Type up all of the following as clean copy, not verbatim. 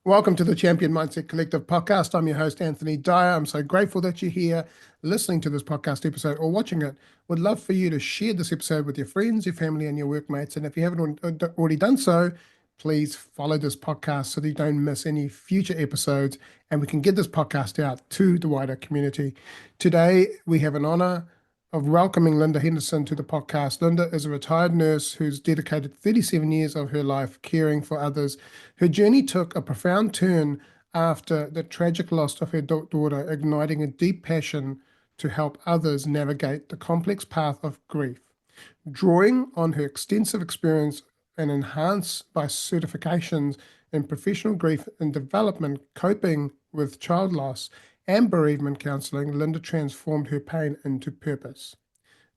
Welcome to the Champion Mindset Collective podcast. I'm your host, Anthony Dyer. I'm so grateful that you're here listening to this podcast episode or watching it. Would love for you to share this episode with your friends, your family, and your workmates. And if you haven't already done so, please follow this podcast so that you don't miss any future episodes and we can get this podcast out to the wider community. Today, we have an honor of welcoming Linda Henderson to the podcast. Linda is a retired nurse who's dedicated 37 years of her life caring for others. Her journey took a profound turn after the tragic loss of her daughter, igniting a deep passion to help others navigate the complex path of grief. Drawing on her extensive experience and enhanced by certifications in professional grief and development, coping with child loss, and bereavement counseling, Linda transformed her pain into purpose.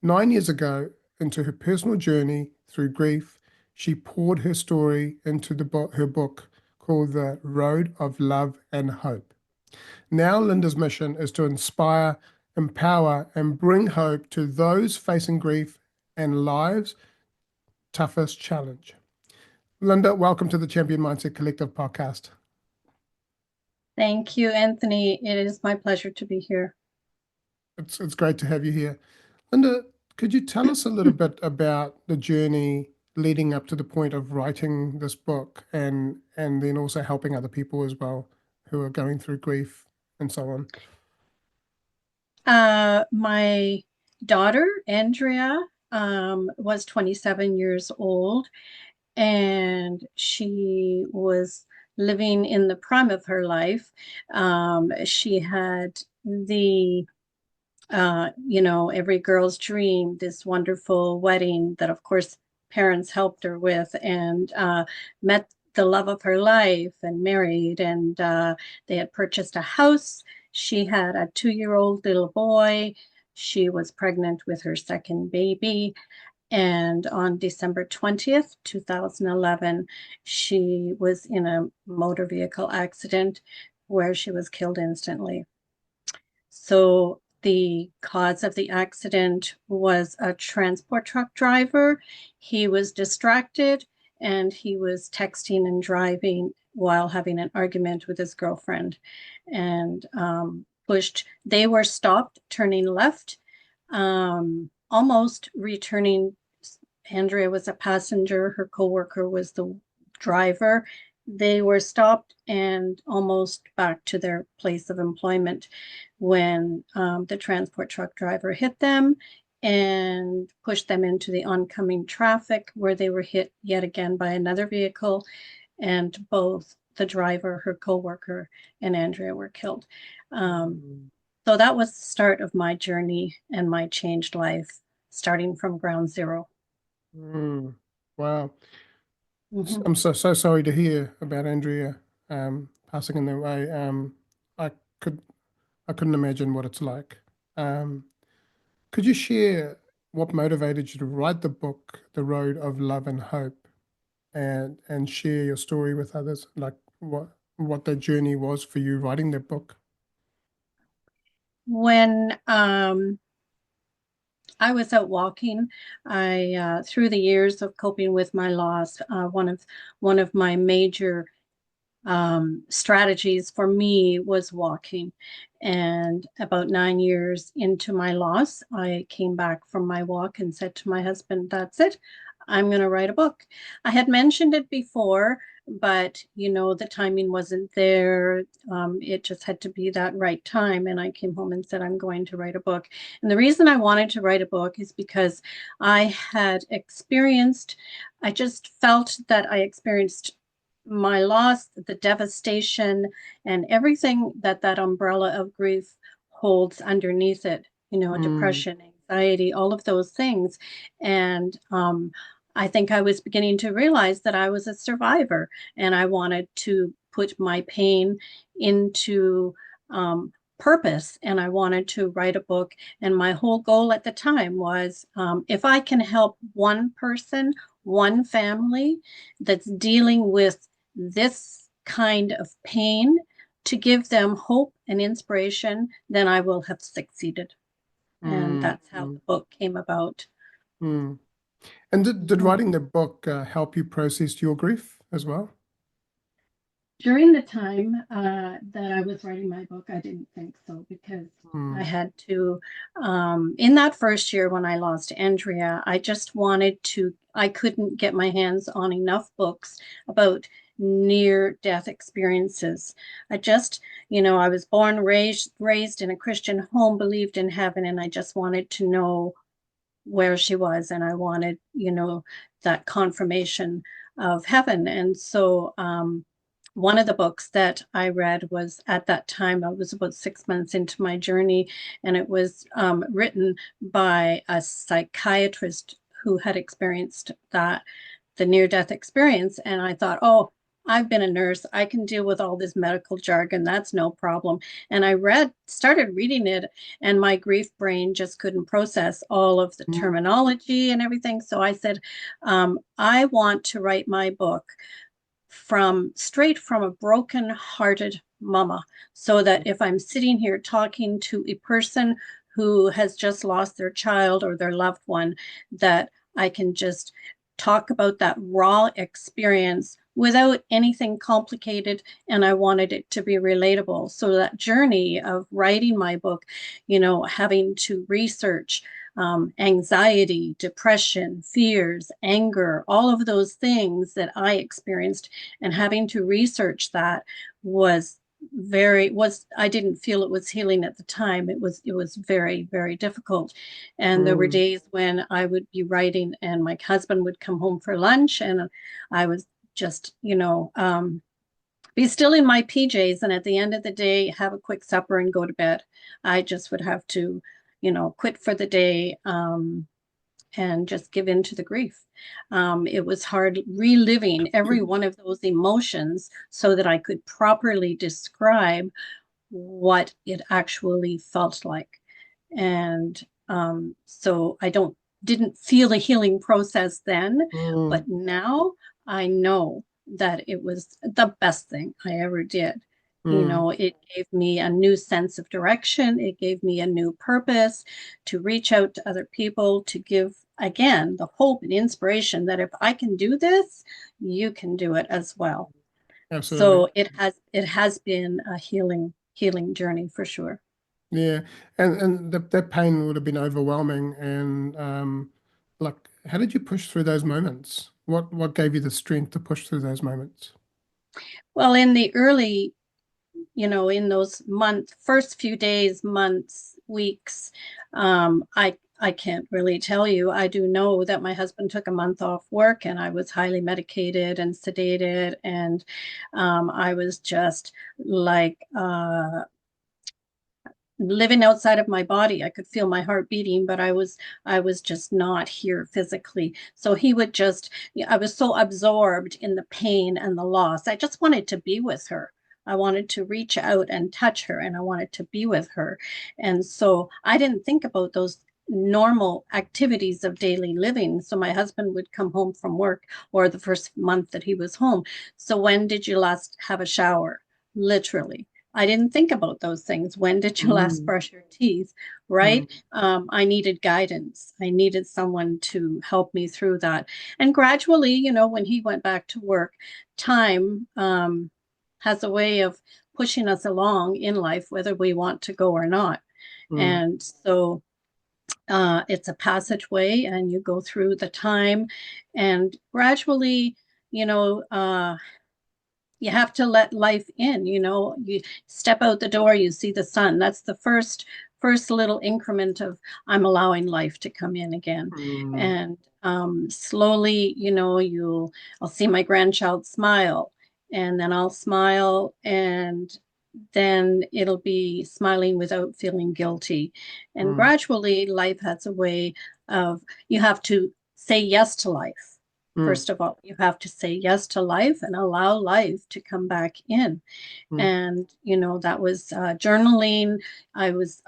9 years ago, into her personal journey through grief, she poured her story into her book called The Road of Love and Hope. Now, Linda's mission is to inspire, empower, and bring hope to those facing grief and life's toughest challenge. Linda, welcome to the Champion Mindset Collective podcast. Thank you, Anthony. It is my pleasure to be here. It's great to have you here. Linda, could you tell us a little bit about the journey leading up to the point of writing this book and then also helping other people as well who are going through grief and so on? My daughter, Andrea, was 27 years old, and she was living in the prime of her life. She had every girl's dream, this wonderful wedding that, of course, parents helped her with, and met the love of her life and married, and they had purchased a house. She had a 2-year-old little boy. She was pregnant with her second baby. And on December 20th, 2011, she was in a motor vehicle accident where she was killed instantly. So the cause of the accident was a transport truck driver. He was distracted and he was texting and driving while having an argument with his girlfriend, and they were stopped turning left, almost returning. Andrea was a passenger, her coworker was the driver. They were stopped and almost back to their place of employment when the transport truck driver hit them and pushed them into the oncoming traffic, where they were hit yet again by another vehicle, and both the driver, her coworker, and Andrea were killed. So that was the start of my journey and my changed life, starting from ground zero. Wow. I'm so sorry to hear about Andrea passing in that way. I could I couldn't imagine what it's like. Could you share what motivated you to write the book, The Road of Love and Hope, and share your story with others, like what the journey was for you writing that book? When I was out walking, through the years of coping with my loss, one of my major strategies for me was walking. And about 9 years into my loss, I came back from my walk and said to my husband, "That's it. I'm going to write a book." I had mentioned it before, but the timing wasn't there. It just had to be that right time. And I came home and said, "I'm going to write a book." And the reason I wanted to write a book is because I just felt that I experienced my loss, the devastation, and everything that umbrella of grief holds underneath it, depression, anxiety, all of those things. And I think I was beginning to realize that I was a survivor, and I wanted to put my pain into purpose, and I wanted to write a book. And my whole goal at the time was, if I can help one person, one family that's dealing with this kind of pain, to give them hope and inspiration, then I will have succeeded. And that's how the book came about. Mm. And did writing the book help you process your grief as well? During the time that I was writing my book, I didn't think so because I Mm, had to, in that first year when I lost Andrea, I just wanted to, I couldn't get my hands on enough books about near death experiences. I just, I was born, raised in a Christian home, believed in heaven, and I just wanted to know where she was, and I wanted, that confirmation of heaven. And so, one of the books that I read was at that time, I was about 6 months into my journey, and it was written by a psychiatrist who had experienced the near death experience. And I thought, oh, I've been a nurse. I can deal with all this medical jargon. That's no problem. And I started reading it, and my grief brain just couldn't process all of the mm, terminology and everything. So I said, I want to write my book straight from a broken hearted mama, so that if I'm sitting here talking to a person who has just lost their child or their loved one, that I can just talk about that raw experience without anything complicated. And I wanted it to be relatable. So that journey of writing my book, having to research anxiety, depression, fears, anger, all of those things that I experienced, and having to research that was I didn't feel it was healing at the time. It was very, very difficult. And there were mm. days when I would be writing and my husband would come home for lunch, and I was just, be still in my PJs, and at the end of the day, have a quick supper and go to bed. I just would have to, quit for the day, and just give in to the grief. It was hard reliving every one of those emotions so that I could properly describe what it actually felt like. And so I didn't feel the healing process then, Mm, but now I know that it was the best thing I ever did. mm. It gave me a new sense of direction. It gave me a new purpose to reach out to other people, to give again the hope and inspiration that if I can do this, you can do it as well. Absolutely. So it has been a healing journey for sure. Yeah. And that pain would have been overwhelming. And like, how did you push through those moments? What gave you the strength to push through those moments? Well, in the early, in those first few days, months, weeks, I can't really tell you. I do know that my husband took a month off work, and I was highly medicated and sedated, and I was just like living outside of my body. I could feel my heart beating, but I was just not here physically. So he would just, I was so absorbed in the pain and the loss. I just wanted to be with her. I wanted to reach out and touch her, and I wanted to be with her. And so I didn't think about those normal activities of daily living. So my husband would come home from work, or the first month that he was home. So when did you last have a shower? Literally. I didn't think about those things. When did you last Mm, brush your teeth? mm, Right? I needed guidance. I needed someone to help me through that. And gradually, when he went back to work, time has a way of pushing us along in life, whether we want to go or not. mm, And so it's a passageway, and you go through the time, and gradually, you know, uh, you have to let life in. You step out the door, you see the sun. That's the first little increment of, I'm allowing life to come in again. mm, And slowly, I'll see my grandchild smile, and then I'll smile, and then it'll be smiling without feeling guilty. And mm, gradually life has a way of, you have to say yes to life. mm, First of all, you have to say yes to life and allow life to come back in. mm, And, that was journaling. I was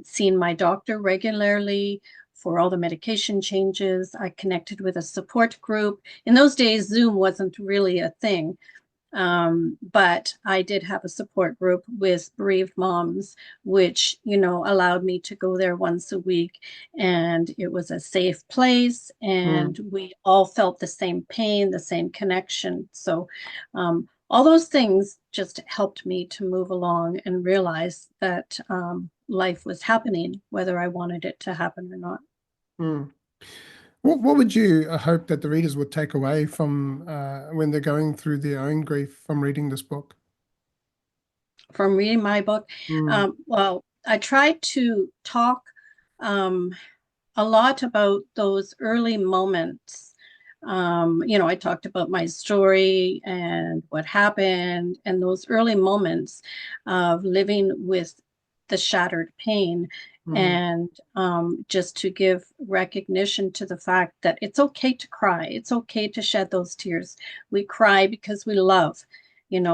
seeing my doctor regularly for all the medication changes. I connected with a support group. In those days, Zoom wasn't really a thing. But I did have a support group with bereaved moms, which, allowed me to go there once a week. And it was a safe place. mm, And we all felt the same pain, the same connection. So all those things just helped me to move along and realize that life was happening, whether I wanted it to happen or not. Mm. What would you hope that the readers would take away from when they're going through their own grief from reading this book? From reading my book, Mm, well, I tried to talk um, a lot about those early moments. I talked about my story and what happened, and those early moments of living with the shattered pain, mm, and just to give recognition to the fact that it's okay to cry. It's okay to shed those tears. We cry because we love.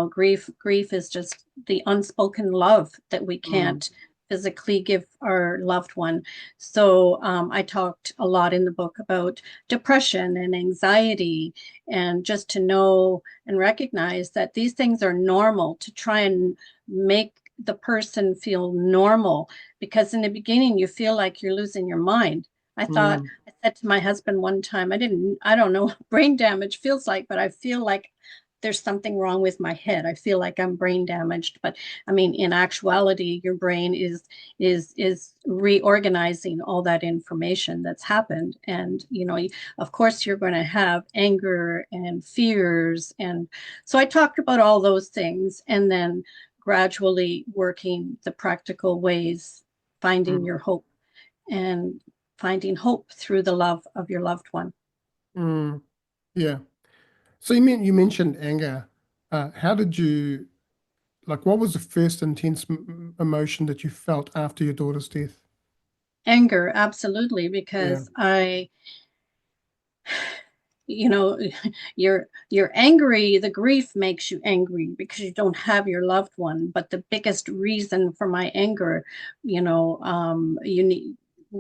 Grief is just the unspoken love that we mm, can't physically give our loved one. So I talked a lot in the book about depression and anxiety, and just to know and recognize that these things are normal, to try and make the person feel normal, because in the beginning you feel like you're losing your mind. mm, I said to my husband one time, I don't know what brain damage feels like, but I feel like there's something wrong with my head. I feel like I'm brain damaged, but I mean, in actuality, your brain is reorganizing all that information that's happened. And of course you're going to have anger and fears. And so I talked about all those things, and then gradually working the practical ways, finding mm, your hope, and finding hope through the love of your loved one. mm. Yeah. So you mentioned anger. How did you like? What was the first intense emotion that you felt after your daughter's death? Anger, absolutely, Yeah. because you know you're angry. The grief makes you angry because you don't have your loved one. But the biggest reason for my anger, you need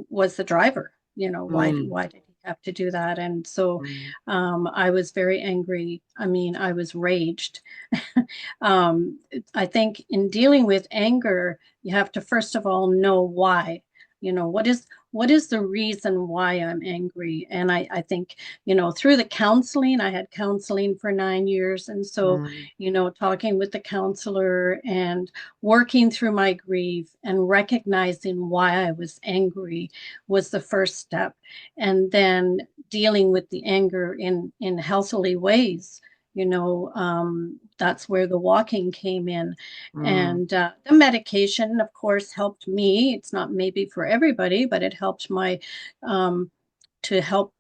was the driver. Mm, Why did he have to do that? And so mm, I was very angry. I mean, I was raged. um, I think in dealing with anger, you have to first of all know why. What is the reason why I'm angry? And I think, through the counseling, I had counseling for 9 years. And so, mm, talking with the counselor and working through my grief and recognizing why I was angry was the first step. And then dealing with the anger in healthily ways. That's where the walking came in. mm, And the medication, of course, helped me. It's not maybe for everybody, but it helped to help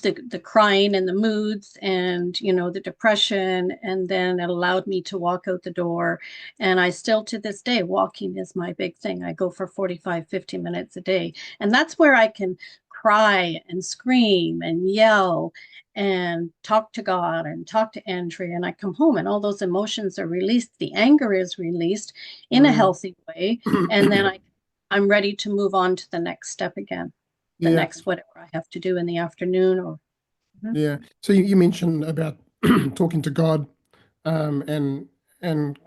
the crying and the moods, and the depression. And then it allowed me to walk out the door. And I still, to this day, walking is my big thing. I go for 45, 50 minutes a day, and that's where I can cry and scream and yell and talk to God and talk to Andrea. And I come home and all those emotions are released. The anger is released in a mm. healthy way. And then I'm ready to move on to the next step again, the Yeah. next whatever I have to do in the afternoon. Or Mhm. Yeah. So you mentioned about talking to God, and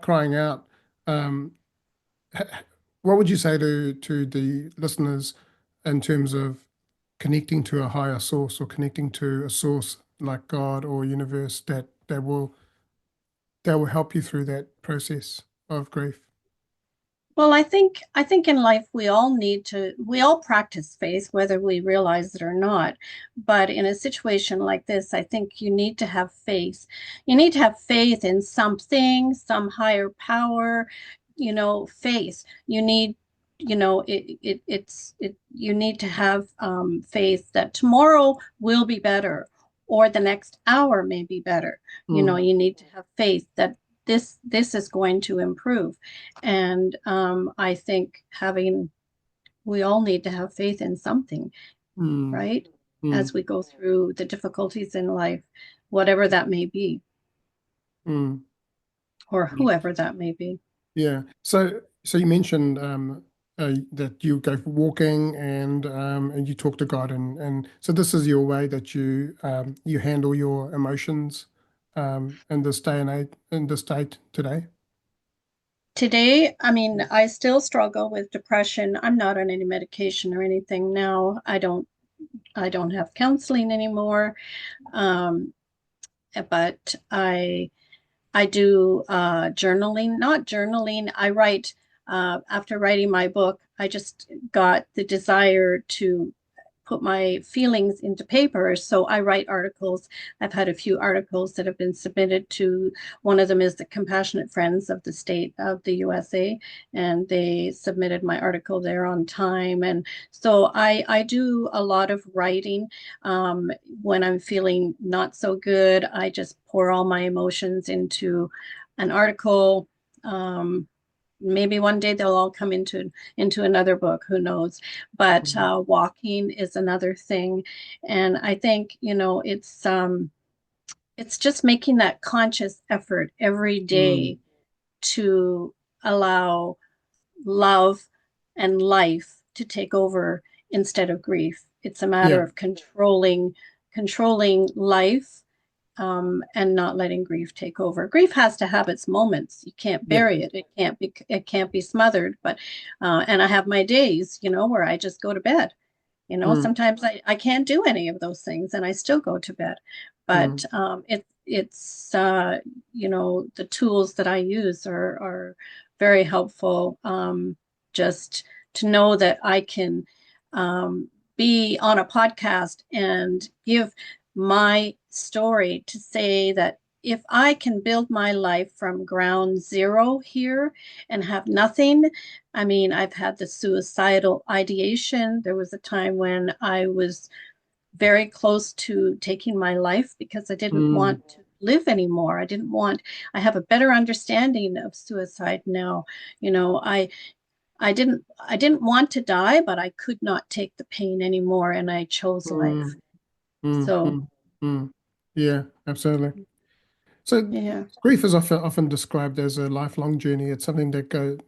crying out. Um, h- what would you say to the listeners in terms of connecting to a higher source, or connecting to a source like God or universe that will help you through that process of grief? Well, I think in life we all practice faith, whether we realize it or not. But in a situation like this, I think you need to have faith. You need to have faith in something, some higher power, faith. You need to have faith that tomorrow will be better, or the next hour may be better. Mm, You need to have faith that this is going to improve. And I think we all need to have faith in something, mm, right? mm, As we go through the difficulties in life, whatever that may be, mm. or whoever that may be. Yeah. So you mentioned that you go for walking, and you talk to God, and so this is your way that you handle your emotions in this day and age, in this state today. Today, I mean, I still struggle with depression. I'm not on any medication or anything now. I don't have counseling anymore. Um, but I do journaling, not journaling. I write, after writing my book, I just got the desire to put my feelings into paper. So I write articles. I've had a few articles that have been submitted to, one of them is the Compassionate Friends of the State of the USA, and they submitted my article there on time. And so I do a lot of writing. When I'm feeling not so good, I just pour all my emotions into an article. Maybe one day they'll all come into another book, who knows. But Mm, walking is another thing. And I think, it's just making that conscious effort every mm, day to allow love and life to take over instead of grief. It's a matter yeah. of controlling life, and not letting grief take over. Grief has to have its moments. You can't Yeah. bury it. It can't be smothered. But and I have my days, where I just go to bed. Mm, Sometimes I can't do any of those things and I still go to bed. But mm, the tools that I use are very helpful. Just to know that I can be on a podcast and give my story, to say that if I can build my life from ground zero here and have nothing. I mean, I've had the suicidal ideation. There was a time when I was very close to taking my life because I didn't mm, want to live anymore. I have a better understanding of suicide now. I didn't want to die, but I could not take the pain anymore and I chose life. mm, mm, So, mm, mm. Yeah, absolutely. So yeah. grief is often described as a lifelong journey. It's something that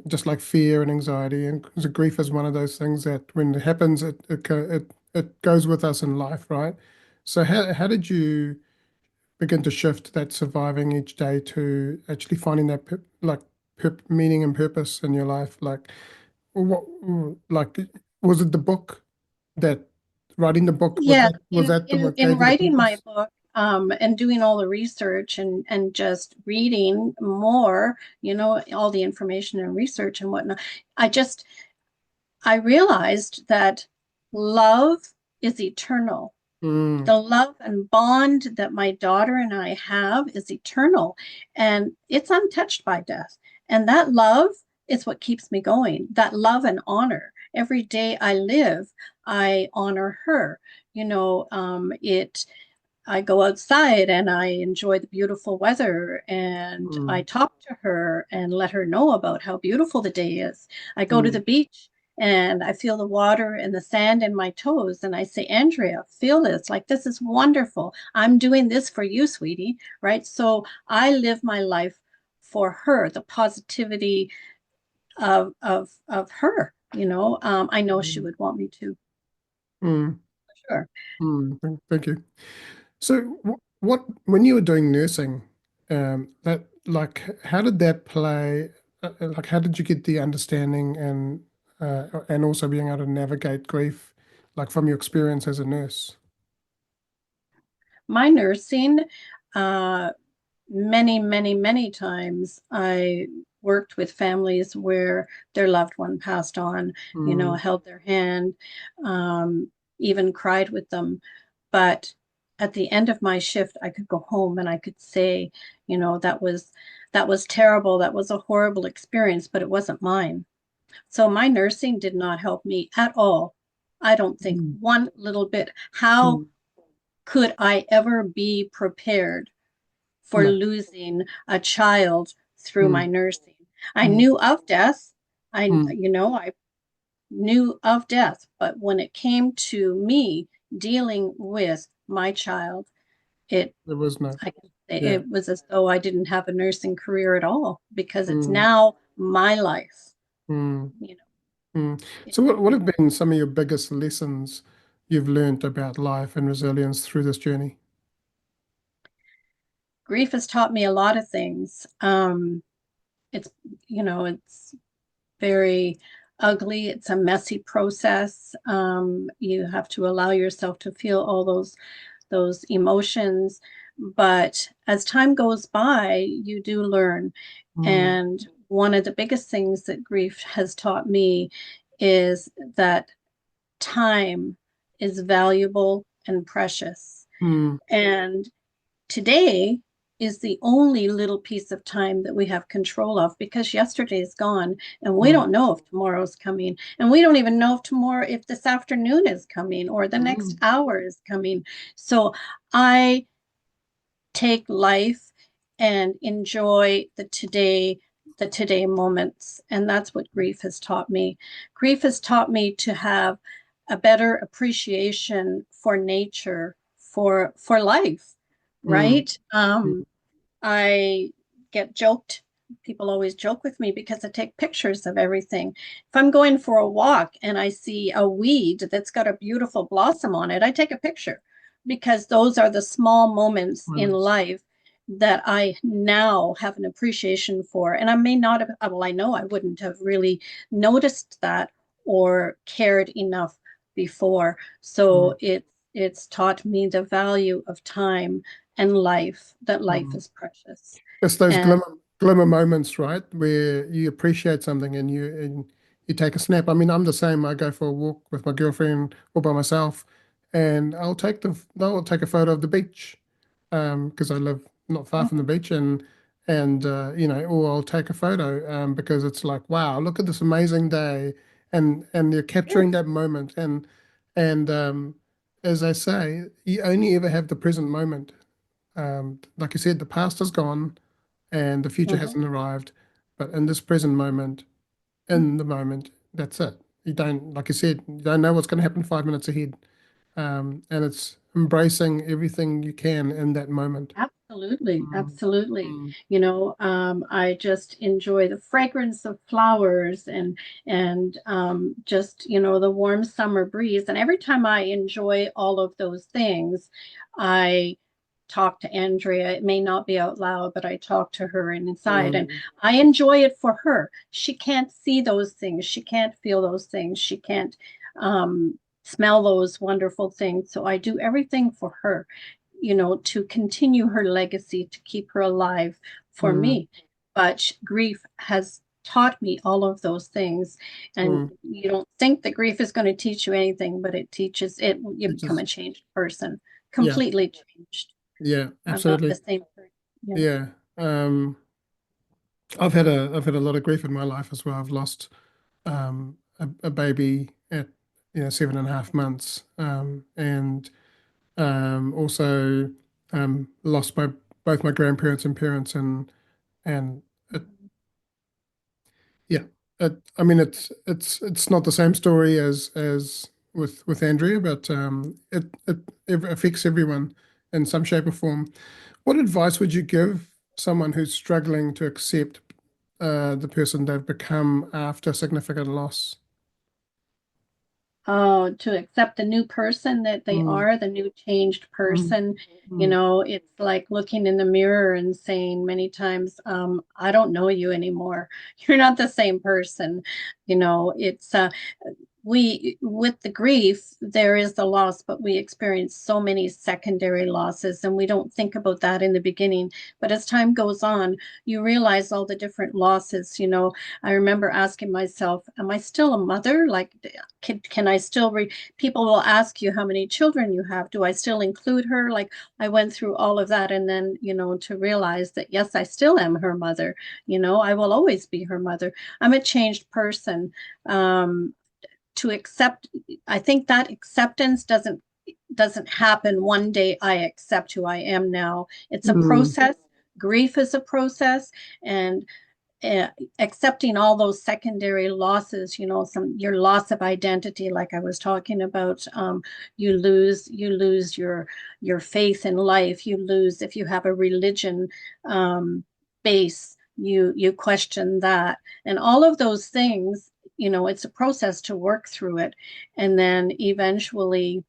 just like fear and anxiety, and so grief is one of those things that when it happens, it goes with us in life, right? So how did you begin to shift that surviving each day to actually finding that meaning and purpose in your life? What like was it the book that writing the book Yeah, was in that the in what in gave you the writing my purpose? book, and doing all the research and just reading more, all the information and research and whatnot, I just I realized that love is eternal. Mm, The love and bond that my daughter and I have is eternal, and it's untouched by death. And that love is what keeps me going. That love and honor. Every day I live, I honor her. It I go outside and I enjoy the beautiful weather and I mm, talk to her and let her know about how beautiful the day is. I go to mm, the beach and I feel the water and the sand in my toes and I say, Andrea, feel this. Like, this is wonderful. I'm doing this for you, sweetie. Right? So I live my life for her, the positivity of her. I know she mm, would want me to. mm. Sure. Thank you. So, what when you were doing nursing, that how did that play? Like, how did you get the understanding and also being able to navigate grief, like from your experience as a nurse? My nursing, uh, many, many, many times I worked with families where their loved one passed on, Mm, held their hand, um, even cried with them. But at the end of my shift, I could go home and I could say, that was terrible. That was a horrible experience, but it wasn't mine. So my nursing did not help me at all. I don't think mm, one little bit. How mm. could I ever be prepared for No. losing a child through my Mm, nursing? I mm, knew of death. mm. I knew of death, but when it came to me dealing with my child, it There was no. I can say Yeah. it was as though I didn't have a nursing career at all because it's Mm, now my life. mm, You know, mm. it, So, what it, have been some of your biggest lessons you've learned about life and resilience through this journey? Grief has taught me a lot of things. It's it's very ugly. It's a messy process. You have to allow yourself to feel all those emotions. But as time goes by, you do learn. Mm, And one of the biggest things that grief has taught me is that time is valuable and precious. mm, And today is the only little piece of time that we have control of, because yesterday is gone and we mm, don't know if tomorrow's coming, and we don't even know if this afternoon is coming or the next mm, hour is coming. So I take life and enjoy the today moments. And that's what grief has taught me. Grief has taught me to have a better appreciation for nature, for life, mm, right? mm, I get joked. People always joke with me because I take pictures of everything. If I'm going for a walk and I see a weed that's got a beautiful blossom on it, I take a picture, because those are the small moments in moments. life that I now have an appreciation for. And I may not have, well, I know I wouldn't have really noticed that or cared enough before. Mm, So it's taught me the value of time and life, that life mm. is precious. It's those And glimmer moments, right? Where you appreciate something and you take a snap. I mean, I'm the same. I go for a walk with my girlfriend or by myself, and I'll take a photo of the beach, because I live not far from the beach, and or I'll take a photo, because it's like, wow, look at this amazing day, and you're yes, capturing that moment, and as I say, you only ever have the present moment. Like you said, the past is gone and the future mhm. hasn't arrived. But in this present moment, in the moment, that's it. You don't, like you said, you don't know what's going to happen 5 minutes ahead. And it's embracing everything you can in that moment. Absolutely, Mm, absolutely. mm, I just enjoy the fragrance of flowers and just, the warm summer breeze. And every time I enjoy all of those things, I talk to Andrea. It may not be out loud, but I talk to her inside, and mm, I enjoy it for her. She can't see those things. She can't feel those things. She can't smell those wonderful things. So I do everything for her, to continue her legacy, to keep her alive for mm, me. But grief has taught me all of those things. And mm. you don't think that grief is going to teach you anything, but it teaches it. You It become just, a changed person, yeah, completely changed. yeah, I'm not the absolutely. same person. Yeah. Yeah. I've had a lot of grief in my life as well. I've lost a baby at 7.5 months, and also lost my both my grandparents and parents, and it, yeah, I mean it's not the same story as with Andrea, but it affects everyone in some shape or form. What advice would you give someone who's struggling to accept the person they've become after significant loss? Oh, to accept the new person that they Mm, are, the new changed mm, person. mm, It's like looking in the mirror and saying many times, I don't know you anymore. You're not the same person. It's we with the grief, there is the loss, but we experience so many secondary losses, and we don't think about that in the beginning. But as time goes on, you realize all the different losses. I remember asking myself, am I still a mother? Like, can I still people will ask you how many children you have. Do I still include her? Like, I went through all of that, and then, to realize that yes, I still am her mother. I will always be her mother. I'm a changed person. um to accept, I think that acceptance doesn't happen one day. I accept who I am now. It's a mm, process. Grief is a process. And uh, accepting all those secondary losses, your loss of identity, like I was talking about. You lose your faith in life. You lose, if you have a religion base, you question that. And all of those things, it's a process to work through it. And then eventually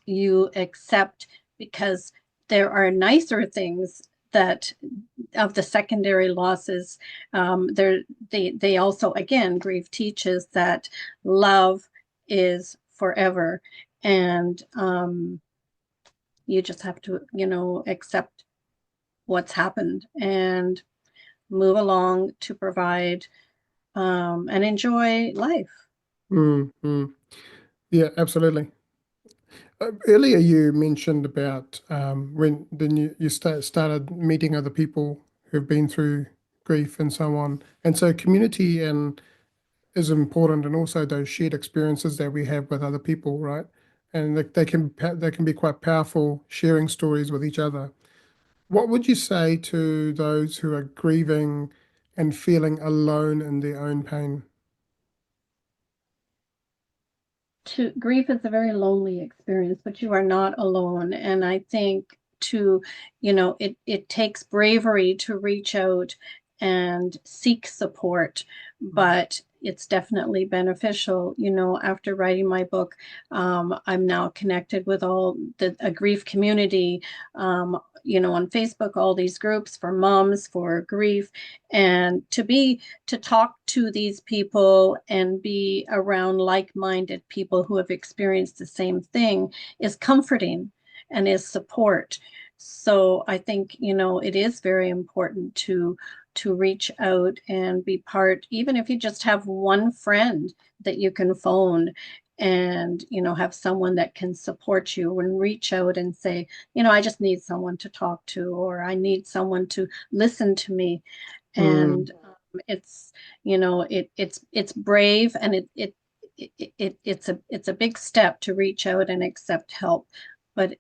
you accept, because there are nicer things that of the secondary losses. They also, again, grief teaches that love is forever. And You just have to, accept what's happened and move along to provide and enjoy life. Mm, mm. Yeah, absolutely. Earlier, you mentioned about when then you started meeting other people who've been through grief and so on. And so community and is important, and also those shared experiences that we have with other people, right? And they can be quite powerful, sharing stories with each other. What would you say to those who are grieving and feeling alone in their own pain? To grief is a very lonely experience, but you are not alone. And I think it takes bravery to reach out and seek support, Mm. but it's definitely beneficial. After writing my book, I'm now connected with all the a grief community, on Facebook, all these groups for moms for grief, and to talk to these people and be around like-minded people who have experienced the same thing is comforting and is support. So I think, it is very important to reach out and be part, even if you just have one friend that you can phone and, have someone that can support you and reach out and say, I just need someone to talk to, or I need someone to listen to me. Mm, And it's it's brave, and it's a big step to reach out and accept help, but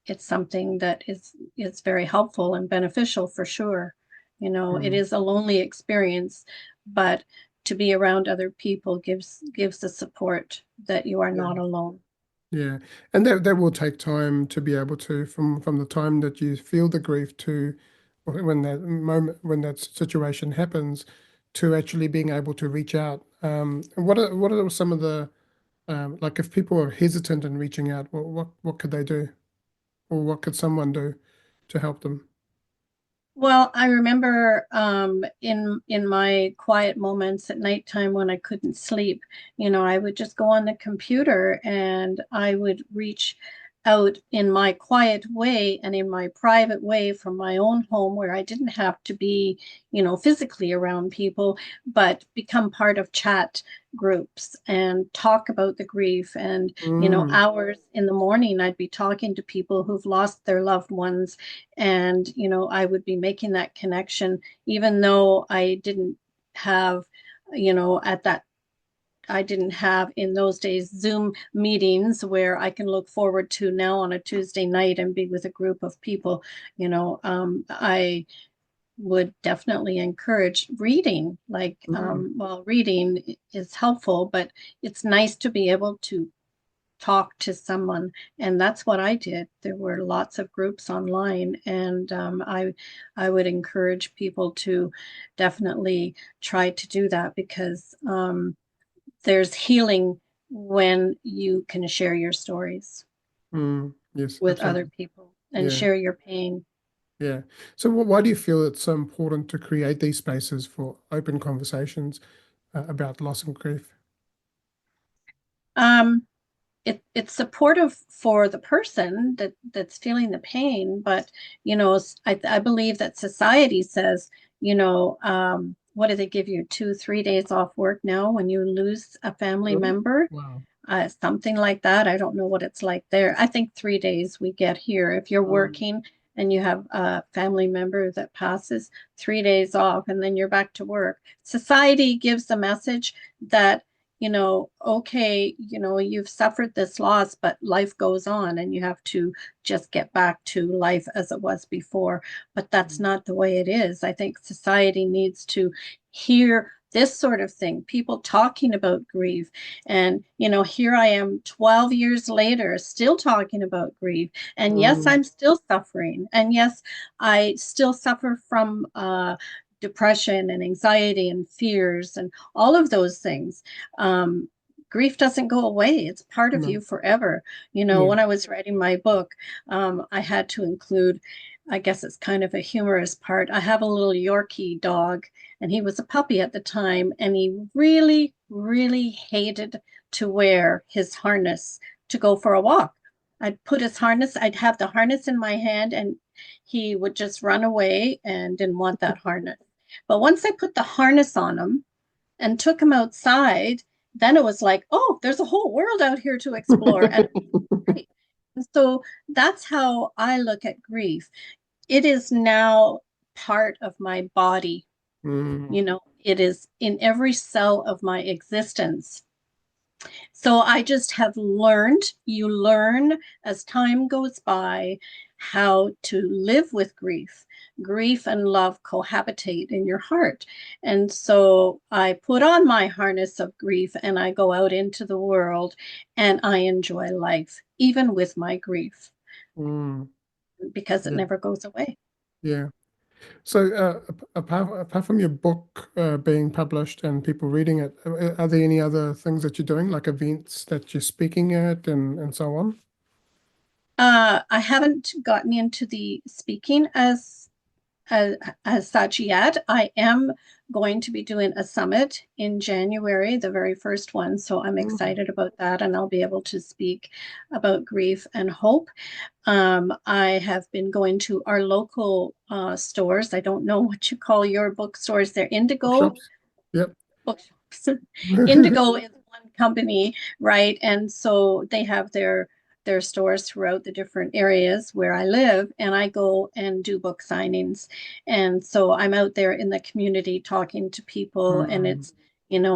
it's something that is very helpful and beneficial for sure. It mm. is a lonely experience, but to be around other people gives the support that you are not Yeah. alone. Yeah, and that will take time to be able to from the time that you feel the grief to when that moment when that situation happens to actually being able to reach out. And what are some of the like if people are hesitant in reaching out, what could they do, or what could someone do to help them? Well, I remember in my quiet moments at nighttime when I couldn't sleep, I would just go on the computer and I would reach out in my quiet way and in my private way from my own home where I didn't have to be, physically around people, but become part of chat groups and talk about the grief. And, Mm, hours in the morning, I'd be talking to people who've lost their loved ones, and I would be making that connection even though I didn't have, at that I didn't have in those days Zoom meetings where I can look forward to now on a Tuesday night and be with a group of people. I would definitely encourage reading. Like, mm, reading is helpful, but it's nice to be able to talk to someone, and that's what I did. There were lots of groups online, and I would encourage people to definitely try to do that, because there's healing when you can share your stories yes, with other absolutely. people and Yeah, share your pain. yeah. So why do you feel it's so important to create these spaces for open conversations about loss and grief? Um, it's supportive for the person that's feeling the pain, but I believe that society says, what do they give you, 2 3 days off work now when you lose a family Really? member? Wow. Something like that. I don't know what it's like there. I think 3 days we get here. If you're Mm, working and you have a family member that passes, 3 days off and then you're back to work. Society gives the message that, okay, you've suffered this loss, but life goes on and you have to just get back to life as it was before. But that's mm, not the way it is. I think society needs to hear this sort of thing, people talking about grief. And, here I am 12 years later, still talking about grief. And yes, mm, I'm still suffering. And yes, I still suffer from depression and anxiety and fears and all of those things. Um, Grief doesn't go away, it's part of no. you forever. Yeah. When I was writing my book, I had to include, I guess it's kind of a humorous part. I have a little Yorkie dog, and he was a puppy at the time, and he really, really hated to wear his harness to go for a walk. I'd put his harness, I'd have the harness in my hand, and he would just run away and didn't want that harness. But once I put the harness on him and took him outside, then it was like, oh, there's a whole world out here to explore. And great. And so that's how I look at grief. It is now part of my body. Mm, It is in every cell of my existence. So I just have learned, you learn as time goes by how to live with grief. Grief and love cohabitate in your heart. And so I put on my harness of grief and I go out into the world and I enjoy life, even with my grief, mm, because it yeah, never goes away. yeah. So, apart from your book being published and people reading it, are there any other things that you're doing, like events that you're speaking at and so on? I haven't gotten into the speaking as, as such yet. I am going to be doing a summit in January, the very first one. So I'm Mm, excited about that, and I'll be able to speak about grief and hope. I have been going to our local stores. I don't know what you call your bookstores. They're Indigo Bookshops? Yep. bookshops. Indigo is one company, right? And so they have their stores throughout the different areas where I live, and I go and do book signings. And so I'm out there in the community talking to people, and Mm,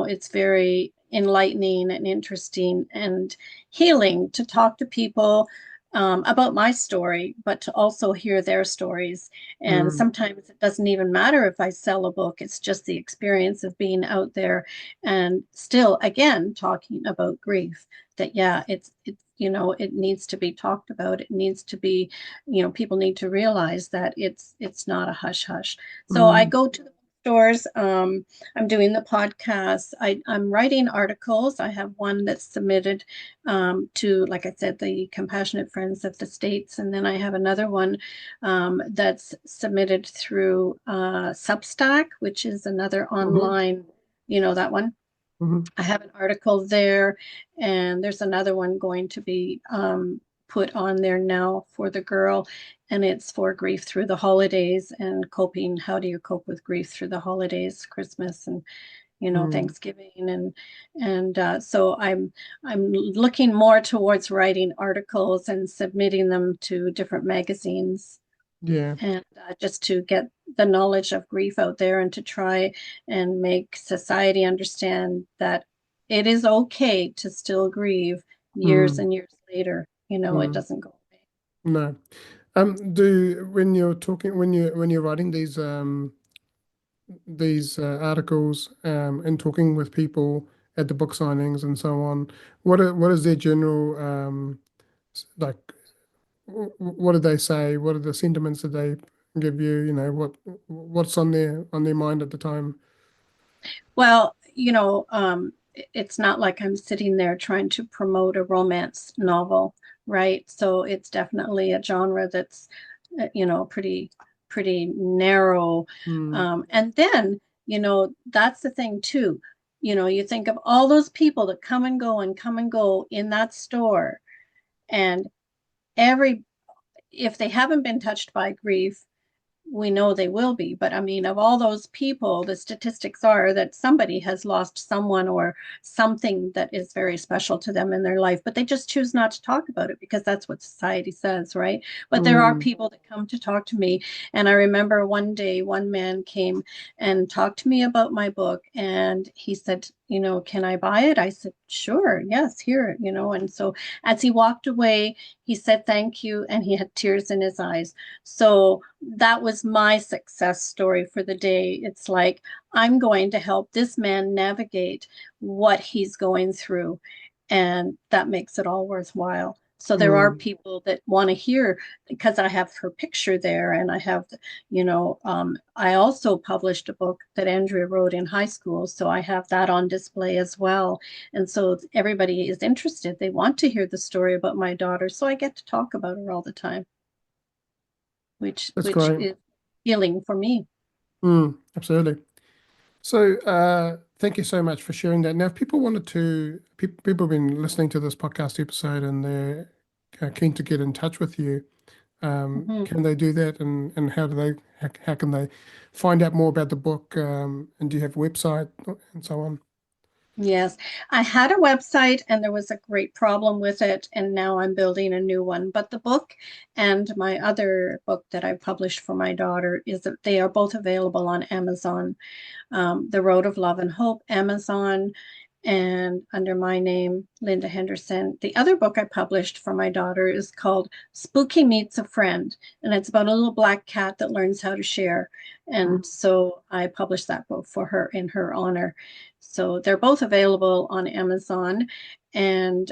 it's very enlightening and interesting and healing to talk to people about my story, but to also hear their stories. And mm, sometimes it doesn't even matter if I sell a book, it's just the experience of being out there and still, again, talking about grief. That, yeah, it needs to be talked about. It needs to be, people need to realize that it's not a hush hush. So I mm, go to the stores. I'm doing the podcast. I'm writing articles. I have one that's submitted to, like I said, the Compassionate Friends of the States. And then I have another one that's submitted through Substack, which is another mhm, online, that one. mhm. I have an article there, and there's another one going to be put on there now for the girl, and it's for grief through the holidays and coping. How do you cope with grief through the holidays, Christmas, and Mm, Thanksgiving, and so I'm looking more towards writing articles and submitting them to different magazines, yeah. and just to get the knowledge of grief out there and to try and make society understand that it is okay to still grieve years Mm, and years later. It mm, doesn't go away. no. Do when you're talking when you're writing these articles and talking with people at the book signings and so on, what is their general like what do they say? What are the sentiments that they give you? What's on their mind at the time? Well, it's not like I'm sitting there trying to promote a romance novel, right? So it's definitely a genre that's, pretty narrow. Mm, And then, that's the thing too. You think of all those people that come and go in that store, and every if they haven't been touched by grief, we know they will be. But I mean, of all those people, the statistics are that somebody has lost someone or something that is very special to them in their life, but they just choose not to talk about it because that's what society says, right? But there are mm, people that come to talk to me. And I remember one day, one man came and talked to me about my book, and he said, can I buy it? I said, sure, yes, here, and so as he walked away, he said thank you, and he had tears in his eyes. So that was my success story for the day. It's like, I'm going to help this man navigate what he's going through, and that makes it all worthwhile. So there are mm, people that want to hear, because I have her picture there, and I have, I also published a book that Andrea wrote in high school, so I have that on display as well. And so everybody is interested. They want to hear the story about my daughter, so I get to talk about her all the time, which that's which great. is healing for me. Absolutely. So, thank you so much for sharing that. Now, if people wanted to, people have been listening to this podcast episode and they're keen to get in touch with you, Mhm. can they do that? And how can they find out more about the book? And do you have a website and so on? Yes, I had a website and there was a great problem with it, and now I'm building a new one. But the book and my other book that I published for my daughter is that they are both available on Amazon. The Road of Love and Hope, Amazon, and under my name, Linda Henderson. The other book I published for my daughter is called Spooky Meets a Friend, and it's about a little black cat that learns how to share. And so I published that book for her in her honor. So they're both available on Amazon, and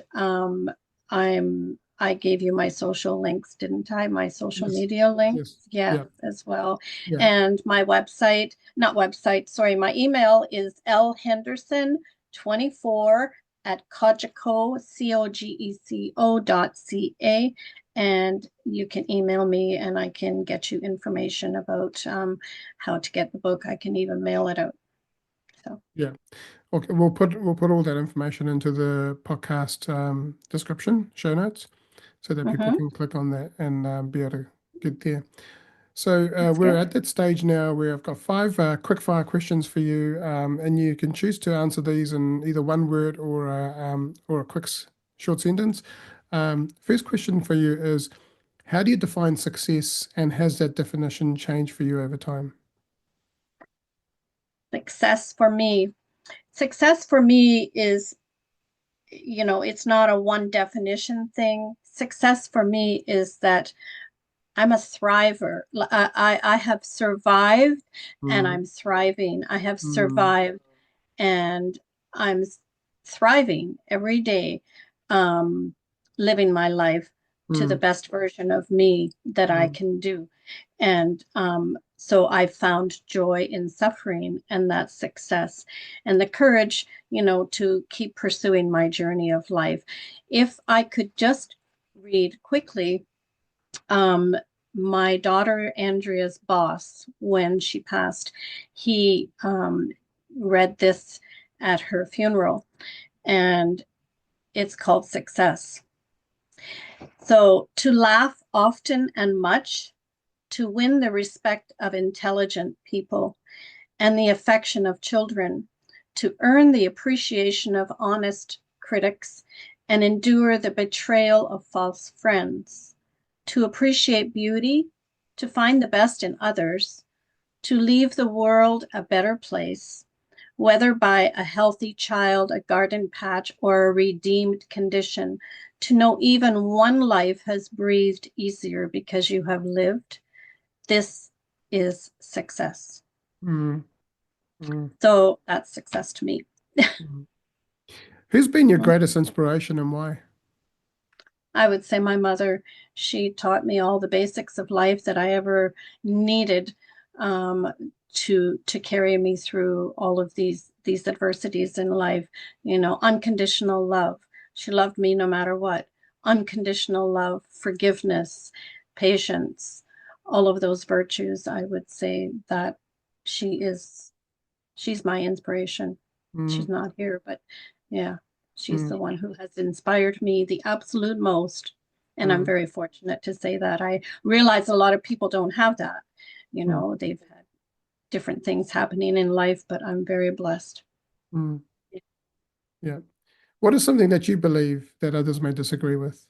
I gave you my social links, didn't I? My social Yes. media links, Yes. yeah, Yeah. as well. Yeah. And my website, not website, sorry, my email is lhenderson24 at cogeco, cogeco.ca. And you can email me and I can get you information about how to get the book. I can even mail it out. So, Yeah. Okay. We'll put all that information into the podcast description, show notes, so that people mhm, can click on that and be able to get there. So that's we're good. at that stage now where I've got five quick fire questions for you, and you can choose to answer these in either one word or a quick short sentence. First question for you is, how do you define success, and has that definition changed for you over time? Success for me. Success for me is, it's not a one definition thing. Success for me is that I'm a thriver. I have survived and Mm, I'm thriving. I have mm, survived and I'm thriving every day, um, living my life to the mm, best version of me that I mm, can do. And so I found joy in suffering, and that's success. And the courage, to keep pursuing my journey of life. If I could just read quickly, um, my daughter Andrea's boss, when she passed, he read this at her funeral, and it's called Success. So, to laugh often and much, to win the respect of intelligent people and the affection of children, to earn the appreciation of honest critics and endure the betrayal of false friends, to appreciate beauty, to find the best in others, to leave the world a better place, whether by a healthy child, a garden patch, or a redeemed condition, to know even one life has breathed easier because you have lived. This is success. mm, mm, So that's success to me. mm. Who's been your greatest inspiration and why? I would say my mother, she taught me all the basics of life that I ever needed, um, to carry me through all of these adversities in life. Unconditional love. She loved me no matter what. Unconditional love, forgiveness, patience, all of those virtues. I would say that she is she's my inspiration. Mm, She's not here, but yeah, she's mm, the one who has inspired me the absolute most. And I'm mm, very fortunate to say that. I realize a lot of people don't have that. mm, They've had different things happening in life, but I'm very blessed. mm. Yeah. What is something that you believe that others may disagree with?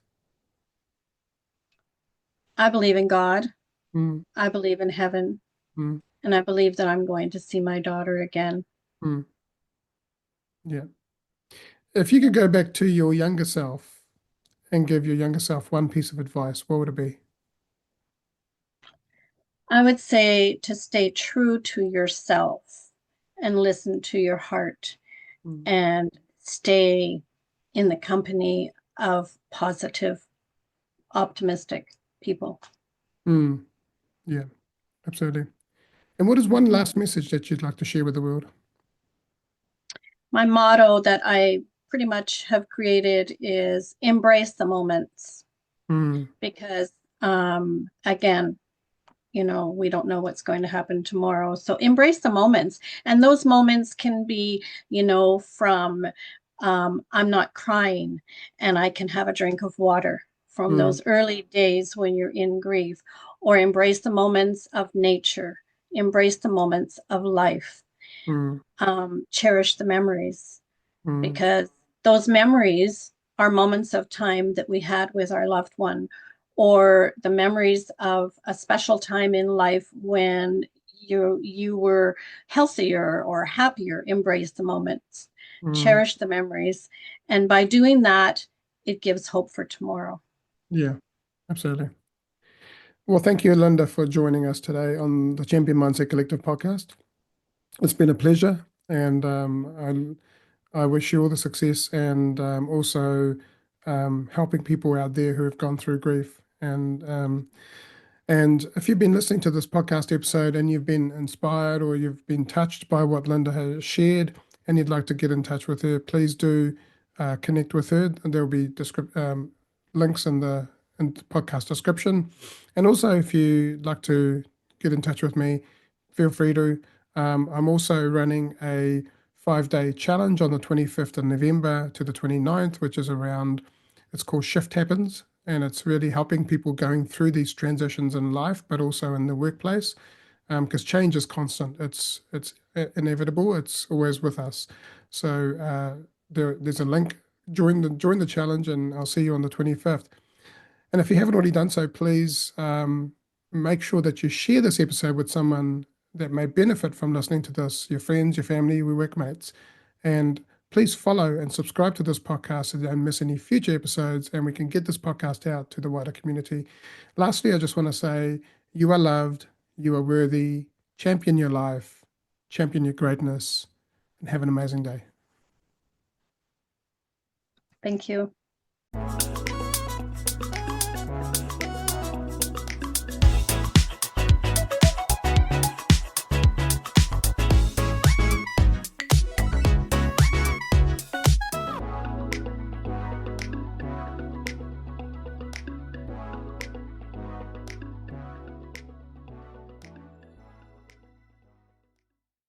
I believe in God. Mm, I believe in heaven. mm, And I believe that I'm going to see my daughter again. mm. Yeah. If you could go back to your younger self and give your younger self one piece of advice, what would it be? I would say to stay true to yourself and listen to your heart Mm, and stay in the company of positive, optimistic people. mm, yeah, absolutely. And what is one Mhm. last message that you'd like to share with the world? My motto that I pretty much have created is embrace the moments Mm, because, again, we don't know what's going to happen tomorrow. So embrace the moments. And those moments can be, from I'm not crying and I can have a drink of water from those early days when you're in grief, or embrace the moments of nature, embrace the moments of life, cherish the memories, because those memories are moments of time that we had with our loved one, or the memories of a special time in life when you were healthier or happier. Embrace the moments, cherish the memories, and by doing that, it gives hope for tomorrow. Yeah, absolutely. Well, thank you, Linda, for joining us today on the Champion Mindset Collective podcast. It's been a pleasure, and I wish you all the success, and also helping people out there who have gone through grief. And if you've been listening to this podcast episode and you've been inspired or you've been touched by what Linda has shared and you'd like to get in touch with her, please do connect with her. And there'll be links in the podcast description. And also, if you'd like to get in touch with me, feel free to. I'm also running a 5-day challenge on the 25th of November to the 29th, which is around, it's called Shift Happens. And it's really helping people going through these transitions in life, but also in the workplace, because change is constant. It's inevitable. It's always with us. So there's a link. Join the challenge, and I'll see you on the 25th. And if you haven't already done so, please make sure that you share this episode with someone that may benefit from listening to this, your friends, your family, your workmates. And please follow and subscribe to this podcast so you don't miss any future episodes and we can get this podcast out to the wider community. Lastly, I just want to say you are loved, you are worthy, champion your life, champion your greatness, and have an amazing day. Thank you.